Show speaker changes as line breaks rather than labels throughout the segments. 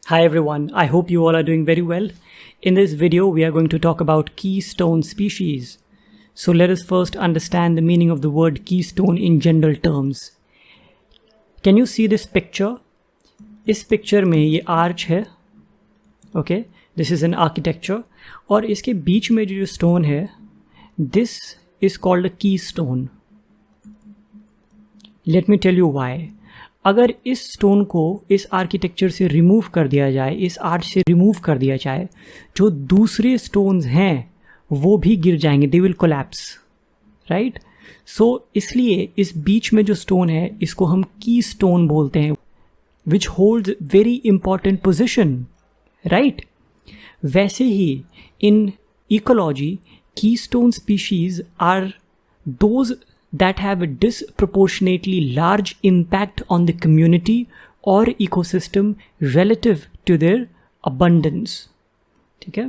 Hi everyone, I hope you all are doing very well. In this video, we are going to talk about keystone species. So let us first understand the meaning of the word keystone in general terms. Can you see this picture? इस picture में ये arch है, okay? This is an architecture. और इसके बीच में जो stone है, this is called a keystone. Let me tell you why. अगर इस स्टोन को इस आर्किटेक्चर से रिमूव कर दिया जाए, इस आर्च से रिमूव कर दिया जाए, जो दूसरे स्टोन्स हैं वो भी गिर जाएंगे, दे विल कोलैप्स, राइट? सो इसलिए इस बीच में जो स्टोन है इसको हम की स्टोन बोलते हैं, which holds very important position, right? वैसे ही in ecology keystone species are those that have a disproportionately large impact on the community or ecosystem relative to their abundance. ठीक है,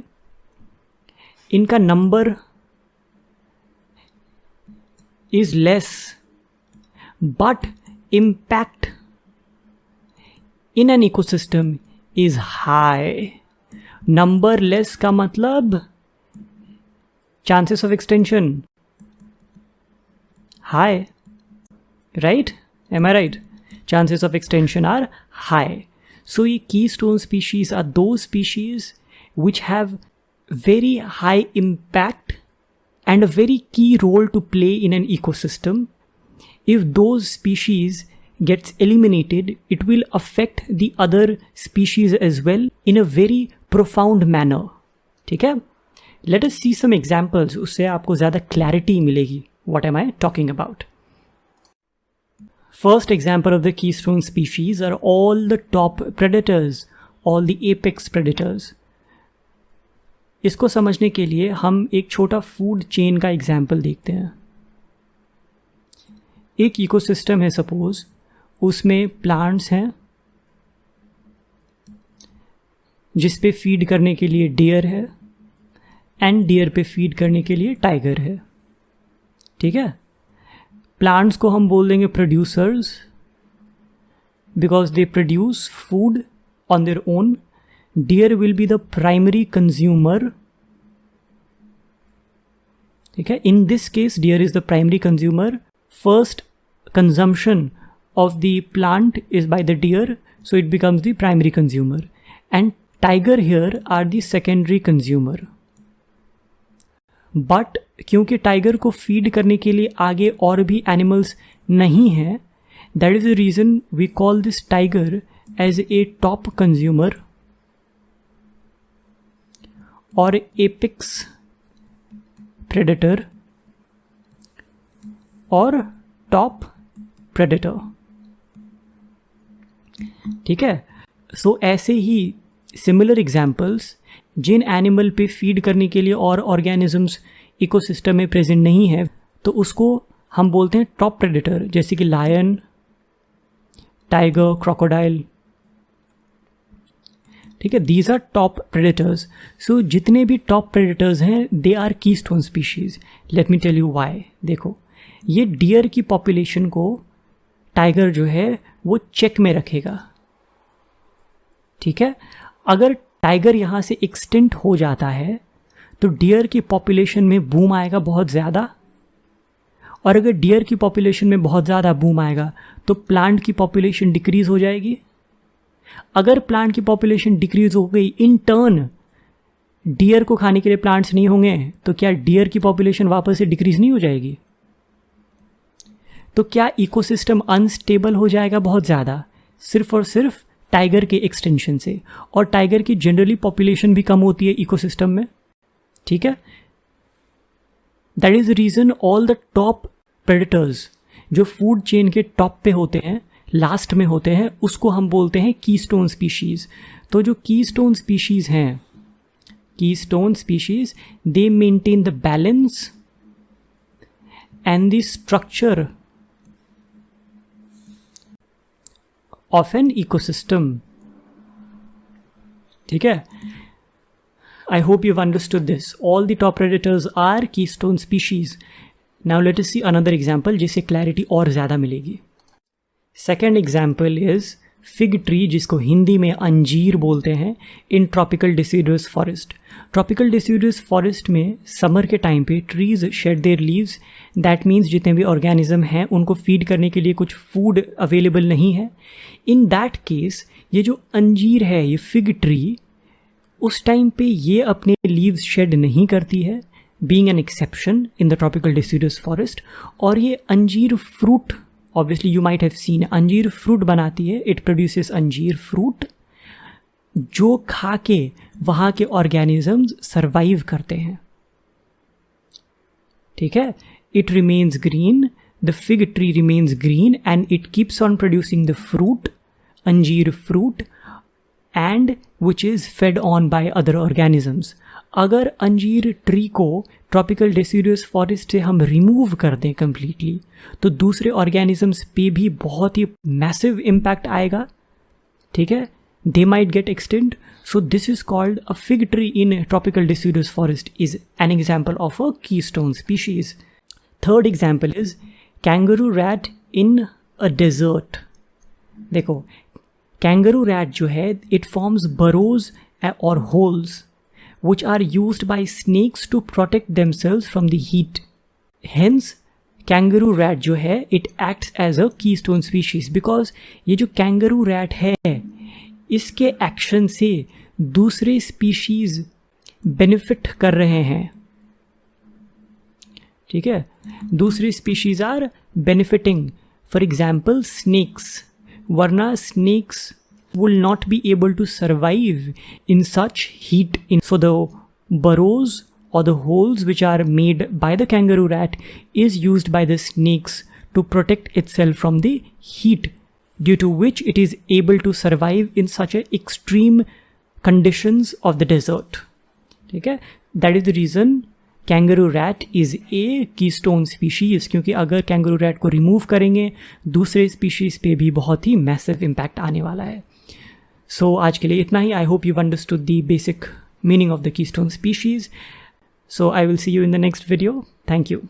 इनका number is less but impact in an ecosystem is high. Number less का मतलब chances of extinction high, right? Am I right? Chances of extinction are high. So keystone species are those species which have very high impact and a very key role to play in an ecosystem. If those species gets eliminated, it will affect the other species as well in a very profound manner. ठीक है? Let us see some examples. उससे आपको ज़्यादा clarity मिलेगी. What am I talking about? First example of the keystone species are all the top predators, all the apex predators. इसको समझने के लिए हम एक छोटा फूड चेन का एग्जाम्पल देखते हैं. एक इकोसिस्टम है सपोज, उसमें प्लांट्स हैं जिस पे फीड करने के लिए डियर है एंड डियर पे फीड करने के लिए टाइगर है. ठीक है, प्लांट्स को हम बोल देंगे producers because they produce food on their own. Deer will be the primary consumer. ठीक है, in this case deer is the primary consumer. First consumption of the plant is by the deer, so it becomes the primary consumer, and tiger here are the secondary consumer. But क्योंकि tiger को feed करने के लिए आगे और भी animals नहीं हैं, that is the reason we call this tiger as a top consumer और एपिक्स प्रेडेटर और टॉप प्रेडेटर. ठीक है, सो ऐसे ही सिमिलर एग्जाम्पल्स जिन एनिमल पे फीड करने के लिए और ऑर्गेनिजम्स इकोसिस्टम में प्रेजेंट नहीं है, तो उसको हम बोलते हैं टॉप प्रेडेटर, जैसे कि लायन, टाइगर, क्रोकोडाइल. ठीक है, these are top predators. So जितने भी टॉप प्रेडेटर्स हैं they are keystone species. Let me tell you why. देखो, ये डियर की पॉपुलेशन को टाइगर जो है वो चेक में रखेगा. ठीक है, अगर टाइगर यहाँ से एक्सटेंट हो जाता है तो डियर की पॉपुलेशन में बूम आएगा बहुत ज़्यादा, और अगर डियर की पॉपुलेशन में बहुत ज़्यादा बूम आएगा तो प्लांट की पॉपुलेशन डिक्रीज़ हो जाएगी. अगर प्लांट की पॉपुलेशन डिक्रीज़ हो गई, इन टर्न डियर को खाने के लिए प्लांट्स नहीं होंगे, तो क्या डियर की पॉपुलेशन वापस से डिक्रीज़ नहीं हो जाएगी? तो क्या इकोसिस्टम अनस्टेबल हो जाएगा बहुत ज़्यादा, सिर्फ और सिर्फ टाइगर के एक्सटेंशन से. और टाइगर की जनरली पॉपुलेशन भी कम होती है इकोसिस्टम में. ठीक है, that is the reason all the top predators जो फूड चेन के टॉप पे होते हैं, लास्ट में होते हैं, उसको हम बोलते हैं कीस्टोन स्पीशीज. तो जो कीस्टोन स्पीशीज हैं, keystone species, they maintain the balance and the structure of an ecosystem. ठीक है, I hope you've understood this. All the top predators are keystone species. Now let us see another example जिससे clarity और ज़्यादा मिलेगी. Second example is fig tree, जिसको हिंदी में अंजीर बोलते हैं, in tropical deciduous forest. Tropical deciduous forest में समर के टाइम पे trees shed their leaves, that means जितने भी ऑर्गेनिज्म हैं उनको फीड करने के लिए कुछ फूड अवेलेबल नहीं है। इन दैट केस ये जो अंजीर है, ये फिग ट्री, उस टाइम पे ये अपने लीव्स शेड नहीं करती है, being an exception in the tropical deciduous forest. और ये अंजीर fruit, obviously you might have seen, अंजीर फ्रूट बनाती है, इट प्रोड्यूसेस अंजीर फ्रूट, जो खा के वहाँ के ऑर्गेनिजम्स सर्वाइव करते हैं। ठीक है, it remains green, the fig tree remains green and it keeps on producing the fruit, अंजीर fruit, and which is fed on by other organisms. अगर अंजीर ट्री को ट्रॉपिकल डेसिडुअस फॉरेस्ट से हम रिमूव कर दें कम्प्लीटली, तो दूसरे ऑर्गेनिजम्स पे भी बहुत ही मैसिव इम्पैक्ट आएगा। ठीक है, they might get extinct. So this is called a fig tree in tropical deciduous forest is an example of a keystone species. Third example is kangaroo rat in a desert. देखो, kangaroo rat जो है, it forms burrows or holes which are used by snakes to protect themselves from the heat. Hence, kangaroo rat जो है, it acts as a keystone species because ये जो kangaroo rat है, इसके action से दूसरे स्पीशीज बेनिफिट कर रहे हैं। ठीक है, दूसरे species are benefiting, for example snakes, वरना snakes will not be able to survive in such heat. In so the burrows or the holes which are made by the kangaroo rat is used by the snakes to protect itself from the heat, due to which it is able to survive in such a extreme conditions of the desert. Okay, that is the reason kangaroo rat is a keystone species, क्योंकि अगर kangaroo rat को remove करेंगे दूसरे species पे भी बहुत ही massive impact आने वाला है. So आज के लिए इतना ही. I hope you've understood the basic meaning of the keystone species. So I will see you in the next video. Thank you.